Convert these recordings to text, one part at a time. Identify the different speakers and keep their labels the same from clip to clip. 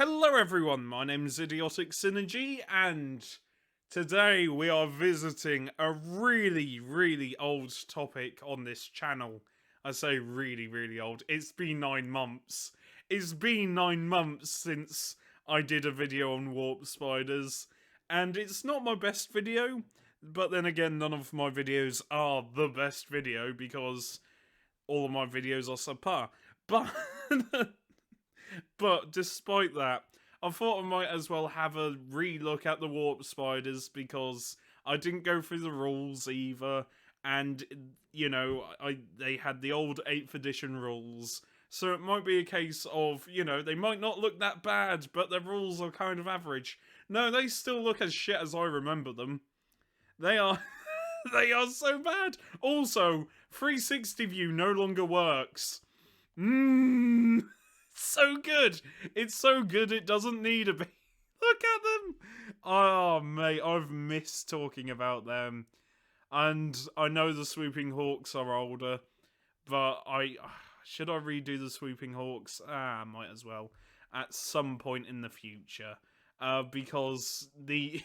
Speaker 1: Hello everyone, my name's Idiotic Synergy, and today we are visiting a really old topic on this channel. I say really old. It's been 9 months. It's been 9 months since I did a video on warp spiders, and it's not my best video, but then again, none of my videos are the best video because all of my videos are subpar. But But despite that, I thought I might as well have a re-look at the warp spiders because I didn't go through the rules either, and they had the old 8th edition rules. So it might be a case of, they might not look that bad, but their rules are kind of average. No, they still look as shit as I remember them. They are they are so bad. Also, 360 view no longer works. So good. It's so good it doesn't need a be. Look at them. Oh mate, I've missed talking about them. And I know the Swooping Hawks are older, but should I redo the Swooping Hawks? I might as well at some point in the future. Because the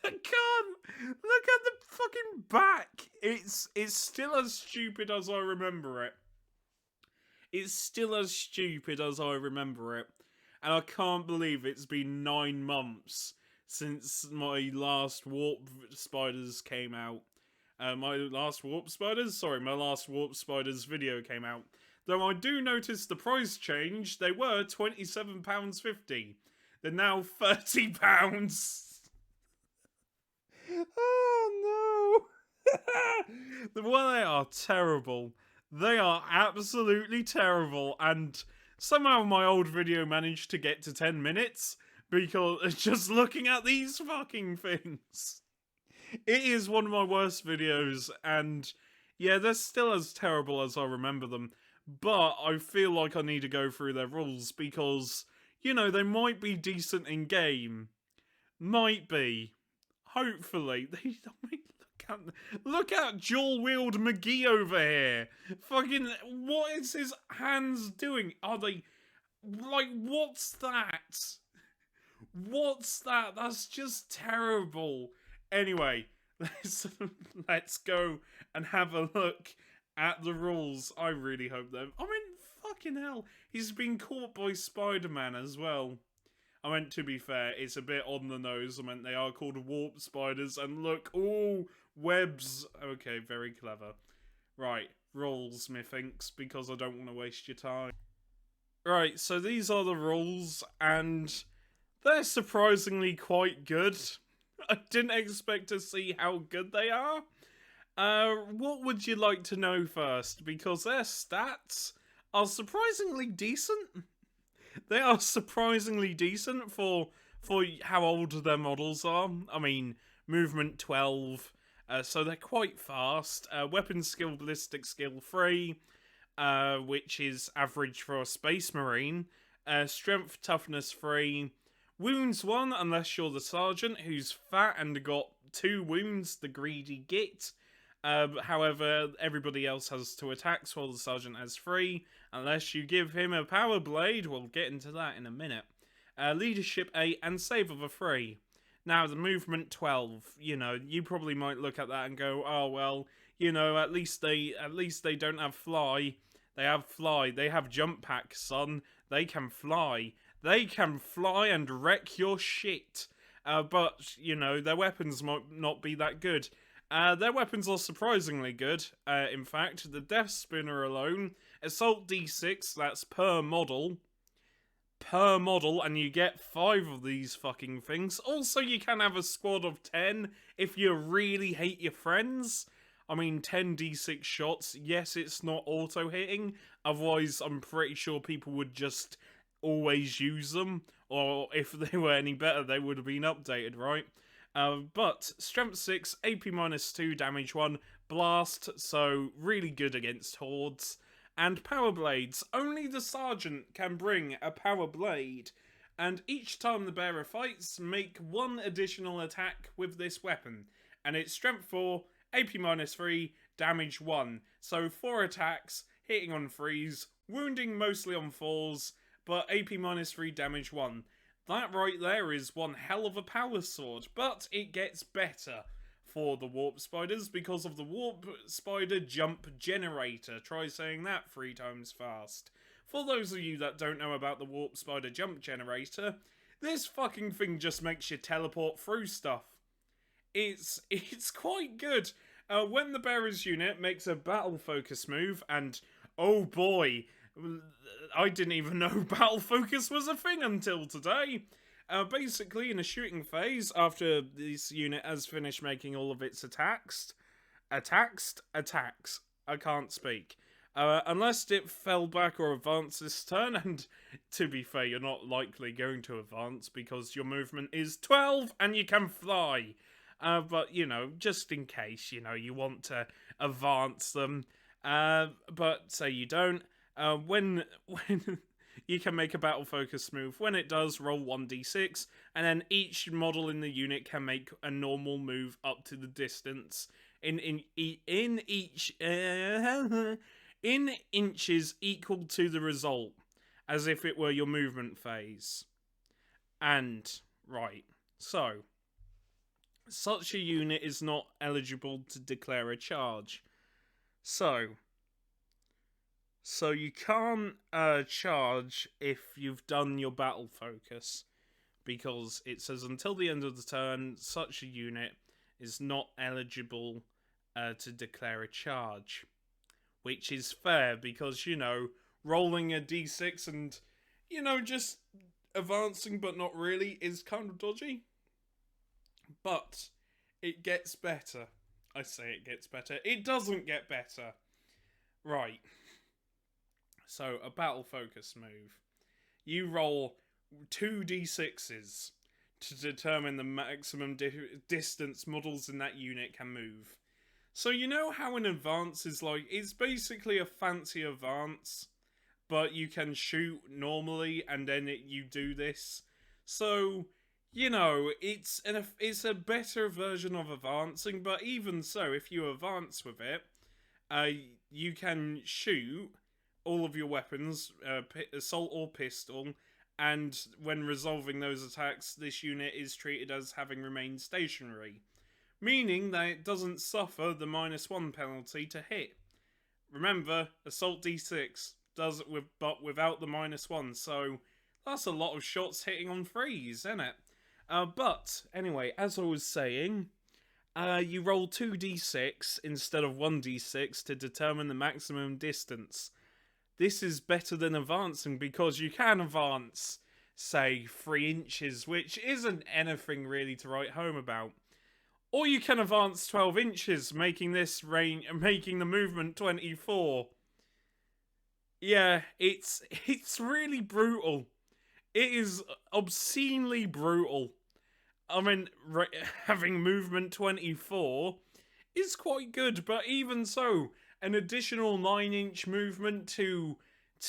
Speaker 1: I can't look at the fucking back. It's still as stupid as I remember it. It's still as stupid as I remember it. And I can't believe it's been 9 months since my last Warp Spiders came out. My last Warp Spiders video came out. Though I do notice the price change. They were £27.50. They're now £30. Oh no! Well, they are terrible. They are absolutely terrible, and somehow my old video managed to get to 10 minutes because just looking at these fucking things. It is one of my worst videos, and yeah, they're still as terrible as I remember them, but I feel like I need to go through their rules because, they might be decent in game. Might be. Hopefully. Look at dual wield McGee over here. Fucking, what is his hands doing? Are they, what's that? What's that? That's just terrible. Anyway, let's go and have a look at the rules. I really hope them. I mean, fucking hell. He's been caught by Spider-Man as well. I meant, to be fair, it's a bit on the nose. I meant they are called warp spiders, and look, ooh, webs. Okay, very clever. Right, rules, methinks, because I don't want to waste your time. Right, so these are the rules, and they're surprisingly quite good. I didn't expect to see how good they are. What would you like to know first? Because their stats are surprisingly decent. They are surprisingly decent for how old their models are. I mean, movement 12, so they're quite fast. Weapon skill, ballistic skill 3, which is average for a Space Marine. Strength, toughness 3. Wounds 1, unless you're the Sergeant, who's fat and got 2 wounds, the greedy git. However, everybody else has 2 attacks while the Sergeant has 3, unless you give him a Power Blade. We'll get into that in a minute. Leadership 8 and Save of a 3. Now, the movement 12, you probably might look at that and go, oh well, at least they don't have fly. They have fly. They have jump pack, son. They can fly. They can fly and wreck your shit. But, their weapons might not be that good. Their weapons are surprisingly good. In fact, the Death Spinner alone, Assault D6, that's per model, and you get 5 of these fucking things. Also, you can have a squad of 10 if you really hate your friends. I mean, 10 D6 shots, yes, it's not auto-hitting, otherwise I'm pretty sure people would just always use them, or if they were any better, they would have been updated, right? But Strength 6, AP minus 2, damage 1, Blast, so really good against hordes. And Power Blades, only the Sergeant can bring a Power Blade. And each time the bearer fights, make 1 additional attack with this weapon. And it's Strength 4, AP minus 3, damage 1. So 4 attacks, hitting on 3s, wounding mostly on 4s, but AP minus 3, damage 1. That right there is one hell of a power sword, but it gets better for the Warp Spiders because of the Warp Spider Jump Generator. Try saying that 3 times fast. For those of you that don't know about the Warp Spider Jump Generator, this fucking thing just makes you teleport through stuff. It's quite good. When the Bearers unit makes a battle focus move, and oh boy, I didn't even know battle focus was a thing until today. Basically, in a shooting phase, after this unit has finished making all of its attacks, I can't speak. Unless it fell back or advanced this turn, and to be fair, you're not likely going to advance because your movement is 12 and you can fly. But, you know, just in case, you know, you want to advance them. But say you don't. When you can make a battle focus move. When it does, roll 1d6, and then each model in the unit can make a normal move up to the distance in inches equal to the result, as if it were your movement phase. And right, so such a unit is not eligible to declare a charge. So you can't charge if you've done your battle focus, because it says until the end of the turn, such a unit is not eligible to declare a charge. Which is fair, because, you know, rolling a d6 and, you know, just advancing but not really is kind of dodgy. But it gets better. I say it gets better. It doesn't get better. Right. So, a battle focus move. You roll 2d6s to determine the maximum distance models in that unit can move. So you know how an advance is like, it's basically a fancy advance, but you can shoot normally and then you do this. So, you know, it's a better version of advancing, but even so, if you advance with it, you can shoot all of your weapons, assault or pistol, and when resolving those attacks, this unit is treated as having remained stationary, meaning that it doesn't suffer the -1 penalty to hit. Remember, assault d6 does it but without the -1, so that's a lot of shots hitting on 3s, isn't it? But anyway, as I was saying, you roll 2d6 instead of 1d6 to determine the maximum distance. This is better than advancing because you can advance, say, 3 inches, which isn't anything really to write home about. Or you can advance 12 inches, making the movement 24. Yeah, it's really brutal. It is obscenely brutal. I mean, having movement 24 is quite good, but even so, an additional 9-inch movement to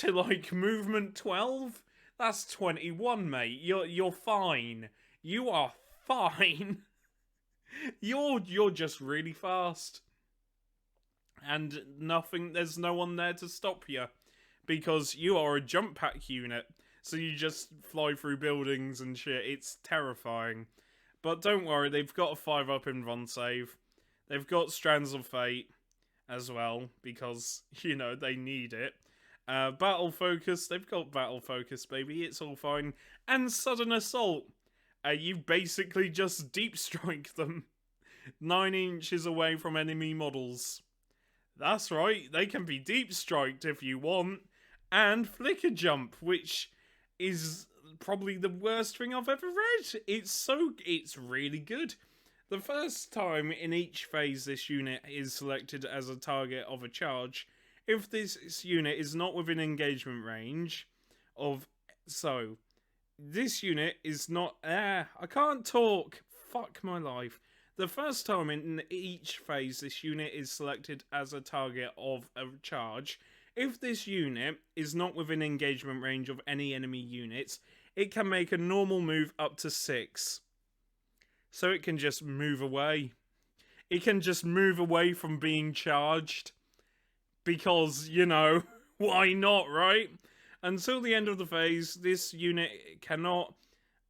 Speaker 1: like movement 12, that's 21, mate. You're fine. You are fine. You're just really fast. And there's no one there to stop you, because you are a jump pack unit. So you just fly through buildings and shit. It's terrifying. But don't worry, they've got a 5-up in run save. They've got Strands of Fate as well, because, you know, they need it. Battle Focus, they've got Battle Focus, baby, it's all fine. And Sudden Assault, you basically just deep strike them 9 inches away from enemy models. That's right, they can be deep striked if you want. And Flicker Jump, which is probably the worst thing I've ever read. It's really good. The first time in each phase this unit is selected as a target of a charge, if this unit is not within engagement range of... So, this unit is not... I can't talk. Fuck my life. The first time in each phase this unit is selected as a target of a charge, if this unit is not within engagement range of any enemy units, it can make a normal move up to 6. So it can just move away. It can just move away from being charged. Because, you know, why not, right? Until the end of the phase, this unit cannot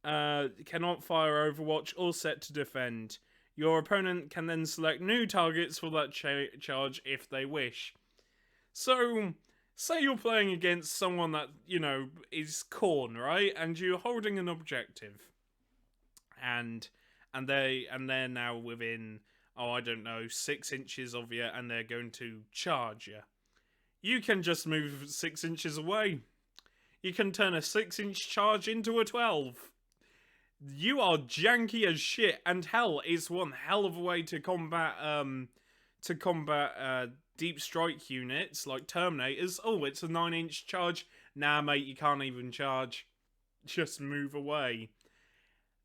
Speaker 1: cannot fire Overwatch or set to defend. Your opponent can then select new targets for that charge if they wish. So, say you're playing against someone that, is Khorne, right? And you're holding an objective. And they're now within, I don't know, 6 inches of you, and they're going to charge you. You can just move 6 inches away. You can turn a 6-inch charge into a 12. You are janky as shit, and hell, it's one hell of a way to combat deep strike units like Terminators. Oh, it's a 9-inch charge. Nah, mate, you can't even charge. Just move away.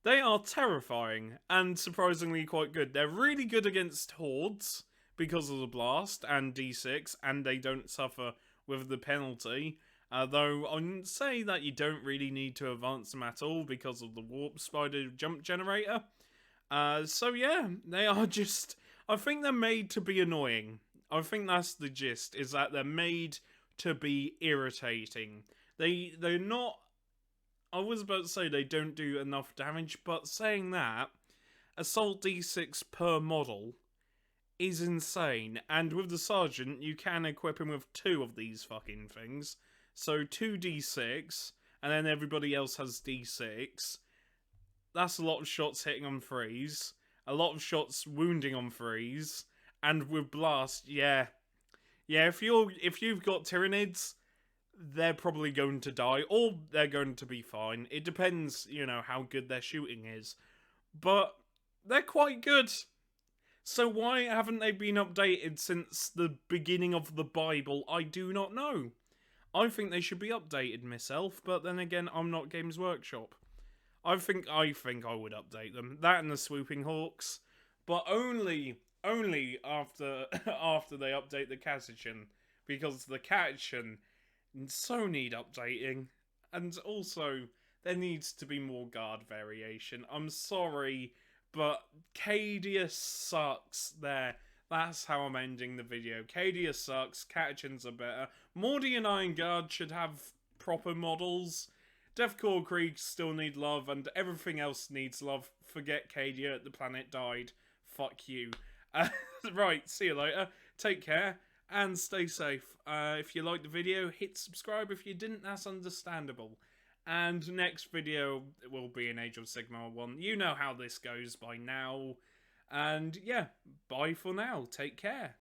Speaker 1: They are terrifying and surprisingly quite good. They're really good against hordes because of the blast and D6, and they don't suffer with the penalty. Though I wouldn't say that you don't really need to advance them at all because of the warp spider jump generator. So yeah, they are just... I think they're made to be annoying. I think that's the gist, is that they're made to be irritating. They're not... I was about to say they don't do enough damage, but saying that, Assault D6 per model is insane. And with the Sergeant, you can equip him with 2 of these fucking things. So 2 D6, and then everybody else has D6. That's a lot of shots hitting on threes, a lot of shots wounding on threes, and with blast, yeah, if you've got Tyranids, they're probably going to die, or they're going to be fine. It depends, how good their shooting is, but they're quite good. So why haven't they been updated since the beginning of the Bible? I do not know. I think they should be updated myself, but then again, I'm not Games Workshop. I think I would update them. That and the Swooping Hawks, but only after they update the Catachan, because the Catachan so need updating, and also there needs to be more guard variation. I'm sorry, but Cadia sucks there. That's how I'm ending the video. Cadia sucks, Catachans are better. Morty and Iron Guard should have proper models. Deathcore Krieg still need love, and everything else needs love. Forget Cadia, the planet died. Fuck you. Right, see you later. Take care, and stay safe. If you liked the video, hit subscribe. If you didn't, that's understandable. And next video will be an Age of Sigmar 1. You know how this goes by now. And yeah, bye for now. Take care.